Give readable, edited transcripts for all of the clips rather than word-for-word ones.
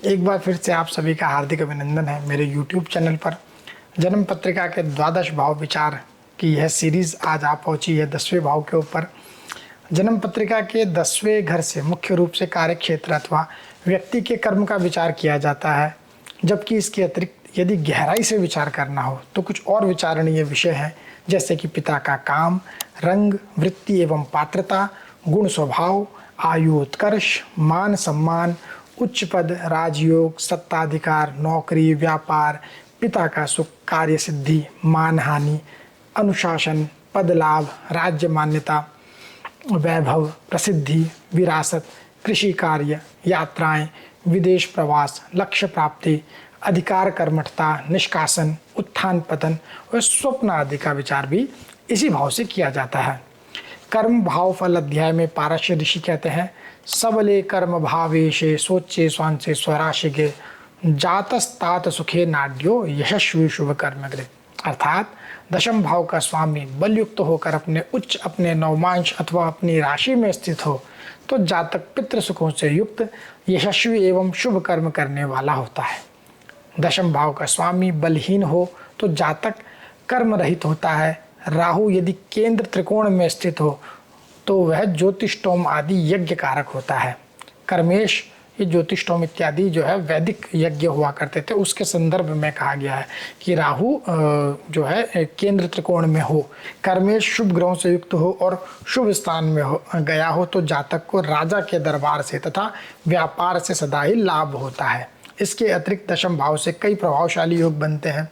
एक बार फिर से आप सभी का हार्दिक अभिनंदन है मेरे YouTube चैनल पर। जन्म पत्रिका के द्वादश भाव विचार की यह सीरीज़ आज आप पहुंची है 10वें भाव के ऊपर। जन्म पत्रिका के 10वें घर से मुख्य रूप से कार्य क्षेत्र अथवा व्यक्ति के कर्म का विचार किया जाता है, जबकि इसके अतिरिक्त यदि गहराई से विचार करना हो तो कुछ और विचारणीय विषय हैं, जैसे कि पिता का काम, रंग, वृत्ति एवं पात्रता, गुण स्वभाव, आयु उत्कर्ष, मान सम्मान, उच्च पद, राजयोग, सत्ताधिकार, नौकरी, व्यापार, पिता का सुख, कार्य सिद्धि, मान हानि, अनुशासन, पद लाभ, राज्य मान्यता, वैभव, प्रसिद्धि, विरासत, कृषि कार्य, यात्राएं, विदेश प्रवास, लक्ष्य प्राप्ति, अधिकार कर्मठता, निष्कासन, उत्थान पतन और स्वप्न आदि का विचार भी इसी भाव से किया जाता है। कर्म भाव फल अध्याय में पारस्य ऋषि कहते हैं, सबले कर्म भावेशे सोचे स्वांसे स्वराशिगे जातस्तात सुखे नाड्यो यशस्वी शुभ कर्मकृत। अर्थात दशम भाव का स्वामी बलयुक्त होकर अपने नवमांश अथवा अपनी राशि में स्थित हो तो जातक पितृ सुखों से युक्त यशस्वी एवं शुभ कर्म करने वाला होता है। दशम भाव का स्वामी बलहीन हो तो जातक कर्म रहित होता है। राहु यदि केंद्र त्रिकोण में स्थित हो तो वह ज्योतिष्टोम आदि यज्ञ कारक होता है। कर्मेश, ये ज्योतिष्टोम इत्यादि जो है वैदिक यज्ञ हुआ करते थे, उसके संदर्भ में कहा गया है कि राहु जो है केंद्र त्रिकोण में हो, कर्मेश शुभ ग्रहों से युक्त हो और शुभ स्थान में गया हो तो जातक को राजा के दरबार से तथा व्यापार से सदा ही लाभ होता है। इसके अतिरिक्त दशम भाव से कई प्रभावशाली योग बनते हैं,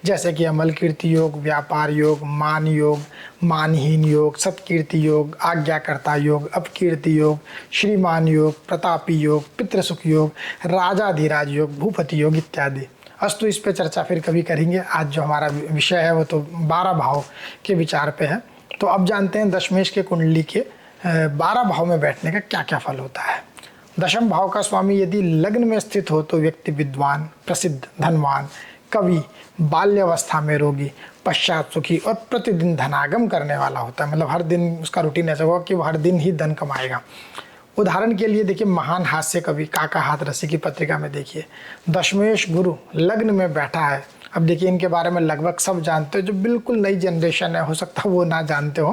जैसे कि अमल कीर्ति योग, व्यापार योग, मान योग, मानहीन योग, सत्कीर्ति योग, आज्ञाकर्ता योग, अपकीर्ति योग, श्रीमान योग, प्रतापी योग, पितृसुख योग, राजाधिराज योग, भूपति योग इत्यादि। अस्तु इस पे चर्चा फिर कभी करेंगे। आज जो हमारा विषय है वो तो 12 भाव के विचार पे है। तो अब जानते हैं दशमेश के कुंडली के 12 भाव में बैठने का क्या क्या फल होता है। दशम भाव का स्वामी यदि लग्न में स्थित हो तो व्यक्ति विद्वान, प्रसिद्ध, धनवान, कवि, बाल्यावस्था में रोगी, पश्चात सुखी और प्रतिदिन धनागम करने वाला होता है। मतलब हर दिन उसका रूटीन ऐसा होगा कि वो हर दिन ही धन कमाएगा। उदाहरण के लिए देखिए, महान हास्य कवि काका हाथरसी की पत्रिका में देखिए, दशमेश गुरु लग्न में बैठा है। अब देखिए, इनके बारे में लगभग सब जानते हो, जो बिल्कुल नई जनरेशन है हो सकता है वो ना जानते हो,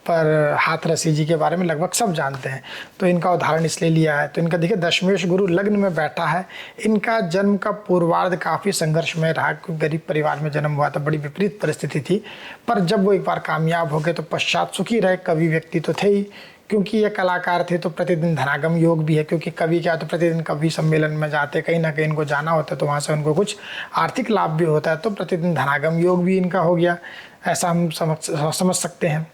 पर हाथरसी जी के बारे में लगभग सब जानते हैं। तो इनका उदाहरण इसलिए लिया है। तो इनका देखिए, दशमेश गुरु लग्न में बैठा है। इनका जन्म का पूर्वार्ध काफ़ी संघर्षमय रहा, क्योंकि गरीब परिवार में जन्म हुआ था, बड़ी विपरीत परिस्थिति थी। पर जब वो एक बार कामयाब हो गए तो पश्चात सुखी रहे। कवि व्यक्ति तो थे ही, क्योंकि ये कलाकार थे तो प्रतिदिन धनागम योग भी है, क्योंकि कवि क्या तो प्रतिदिन कवि सम्मेलन में जाते, कहीं ना कहीं इनको जाना होता है तो वहाँ से उनको कुछ आर्थिक लाभ भी होता है, तो प्रतिदिन धनागम योग भी इनका हो गया, ऐसा हम समझ सकते हैं।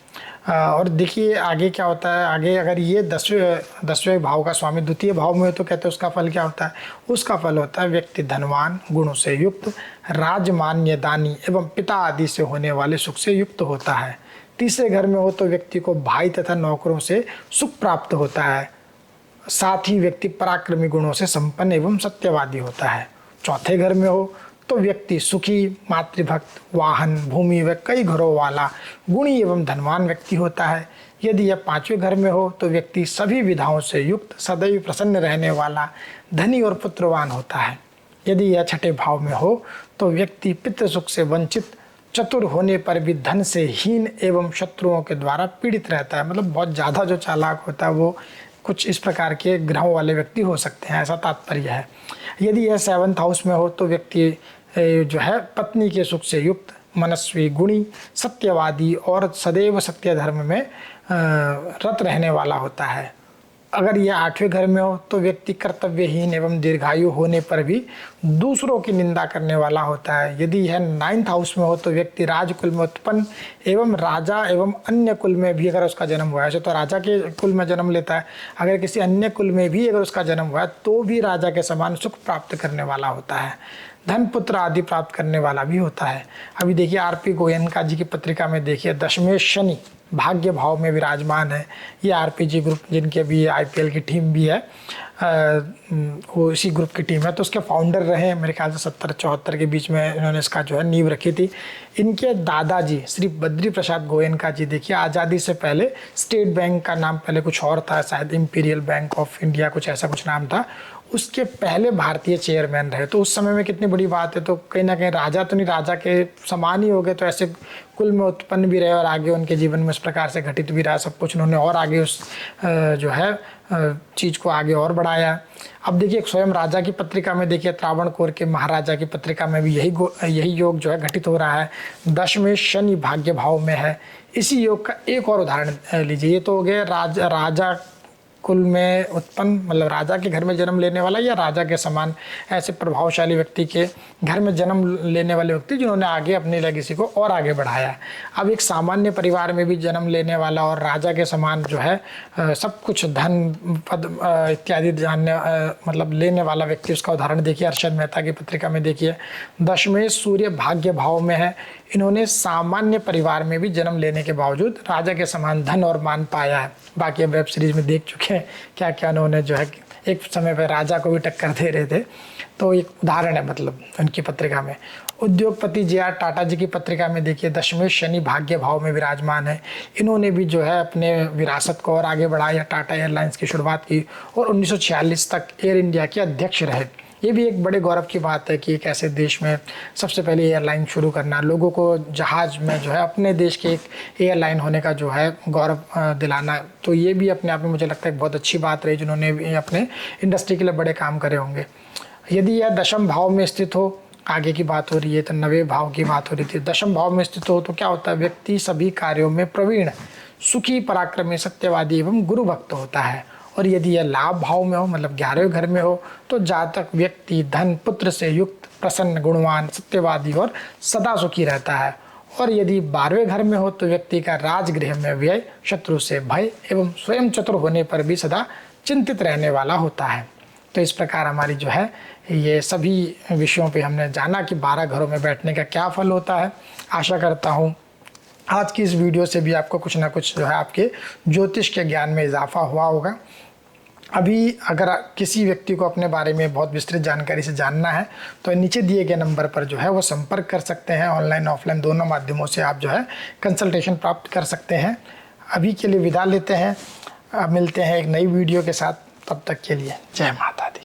और देखिए आगे क्या होता है। आगे अगर ये दसवें भाव का स्वामी द्वितीय भाव में हो तो कहते हैं उसका फल क्या होता है। उसका फल होता है व्यक्ति धनवान, गुणों से युक्त, राजमान्य, दानी एवं पिता आदि से होने वाले सुख से युक्त होता है। तीसरे घर में हो तो व्यक्ति को भाई तथा नौकरों से सुख प्राप्त होता है। साथ ही व्यक्ति पराक्रमी गुणों से संपन्न एवं सत्यवादी होता है। चौथे घर में हो तो व्यक्ति सुखी, मातृभक्त, वाहन, भूमि व कई घरों वाला गुणी एवं धनवान व्यक्ति होता है। यदि यह पांचवें घर में हो तो व्यक्ति सभी विधाओं से युक्त, सदैव प्रसन्न रहने वाला, धनी और पुत्रवान होता है। यदि यह छठे भाव में हो तो व्यक्ति पितृसुख से वंचित, चतुर होने पर भी धन से हीन एवं शत्रुओं के द्वारा पीड़ित रहता है। मतलब बहुत ज़्यादा जो चालाक होता है वो कुछ इस प्रकार के ग्रहों वाले व्यक्ति हो सकते हैं, ऐसा तात्पर्य है। यदि यह 7th हाउस में हो तो व्यक्ति जो है पत्नी के सुख से युक्त, मनस्वी, गुणी, सत्यवादी और सदैव सत्य धर्म में रत रहने वाला होता है। अगर यह 8वें घर में हो तो व्यक्ति कर्तव्यहीन एवं दीर्घायु होने पर भी दूसरों की निंदा करने वाला होता है। यदि यह 9th हाउस में हो तो व्यक्ति राजकुल में उत्पन्न एवं राजा एवं अन्य कुल में भी अगर उसका जन्म हुआ है, तो राजा के कुल में जन्म लेता है, अगर किसी अन्य कुल में भी अगर उसका जन्म हुआ है तो भी राजा के समान सुख प्राप्त करने वाला होता है। धन पुत्र आदि प्राप्त करने वाला भी होता है। अभी देखिए आरपी गोयनका जी की पत्रिका में देखिए, दशमेश शनि भाग्य भाव में विराजमान है। ये आरपीजी ग्रुप जिनकी अभी आईपीएल की टीम भी है, वो इसी ग्रुप की टीम है, तो उसके फाउंडर रहे मेरे ख्याल से 70-74 के बीच में इन्होंने इसका जो है नींव रखी थी। इनके दादाजी श्री बद्री प्रसाद गोयनका जी, देखिए आज़ादी से पहले स्टेट बैंक का नाम पहले कुछ और था, शायद इंपीरियल बैंक ऑफ इंडिया कुछ ऐसा कुछ नाम था, उसके पहले भारतीय चेयरमैन रहे। तो उस समय में कितनी बड़ी बात है। तो कहीं ना कहीं राजा तो नहीं, राजा के समान ही हो गए। तो ऐसे कुल में उत्पन्न भी रहे और आगे उनके जीवन में इस प्रकार से घटित भी रहा सब कुछ। उन्होंने और आगे उस जो है चीज़ को आगे और बढ़ाया। अब देखिए स्वयं राजा की पत्रिका में देखिए त्रावणकोर के महाराजा की पत्रिका में भी यही योग जो है घटित हो रहा है। 10 में शनि भाग्य भाव में है। इसी योग का एक और उदाहरण लीजिए। ये तो हो गया राजा कुल में उत्पन्न, मतलब राजा के घर में जन्म लेने वाला या राजा के समान ऐसे प्रभावशाली व्यक्ति के घर में जन्म लेने वाले व्यक्ति जिन्होंने आगे अपनी लेगेसी को और आगे बढ़ाया। अब एक सामान्य परिवार में भी जन्म लेने वाला और राजा के समान जो है सब कुछ धन पद इत्यादि जानने मतलब लेने वाला व्यक्ति, उसका उदाहरण देखिए अर्शद मेहता की पत्रिका में देखिए। 10 में सूर्य भाग्य भाव में है। इन्होंने सामान्य परिवार में भी जन्म लेने के बावजूद राजा के समान धन और मान पाया है। बाकी अब वेब सीरीज में देख चुके हैं क्या क्या उन्होंने जो है एक समय पर राजा को भी टक्कर दे रहे थे। तो एक उदाहरण है मतलब उनकी पत्रिका में। उद्योगपति जे.आर. टाटा जी की पत्रिका में देखिए 10 में शनि भाग्य भाव में विराजमान है। इन्होंने भी जो है अपने विरासत को और आगे बढ़ाया, टाटा एयरलाइंस की शुरुआत की और 1946 तक एयर इंडिया के अध्यक्ष रहे। ये भी एक बड़े गौरव की बात है कि एक ऐसे देश में सबसे पहले एयरलाइन शुरू करना, लोगों को जहाज़ में जो है अपने देश के एक एयरलाइन होने का जो है गौरव दिलाना। तो ये भी अपने आप में मुझे लगता है बहुत अच्छी बात रही जिन्होंने भी अपने इंडस्ट्री के लिए बड़े काम करे होंगे। यदि यह 10वें भाव में स्थित हो, आगे की बात हो रही है तो 9वें भाव की बात हो रही थी। 10वें भाव में स्थित हो तो क्या होता है, व्यक्ति सभी कार्यों में प्रवीण, सुखी, पराक्रमी, सत्यवादी एवं गुरु भक्त होता है। और यदि यह लाभ भाव में हो, मतलब 11वें घर में हो, तो जातक व्यक्ति धन पुत्र से युक्त, प्रसन्न, गुणवान, सत्यवादी और सदा सुखी रहता है। और यदि 12वें घर में हो तो व्यक्ति का राजगृह में व्यय, शत्रु से भय एवं स्वयं चतुर होने पर भी सदा चिंतित रहने वाला होता है। तो इस प्रकार हमारी जो है ये सभी विषयों पे हमने जाना कि 12 घरों में बैठने का क्या फल होता है। आशा करता हूँ आज की इस वीडियो से भी आपको कुछ ना कुछ जो है आपके ज्योतिष के ज्ञान में इजाफा हुआ होगा। अभी अगर किसी व्यक्ति को अपने बारे में बहुत विस्तृत जानकारी से जानना है तो नीचे दिए गए नंबर पर जो है वो संपर्क कर सकते हैं। ऑनलाइन ऑफलाइन दोनों माध्यमों से आप जो है कंसल्टेशन प्राप्त कर सकते हैं। अभी के लिए विदा लेते हैं, अब मिलते हैं एक नई वीडियो के साथ। तब तक के लिए जय माता दी।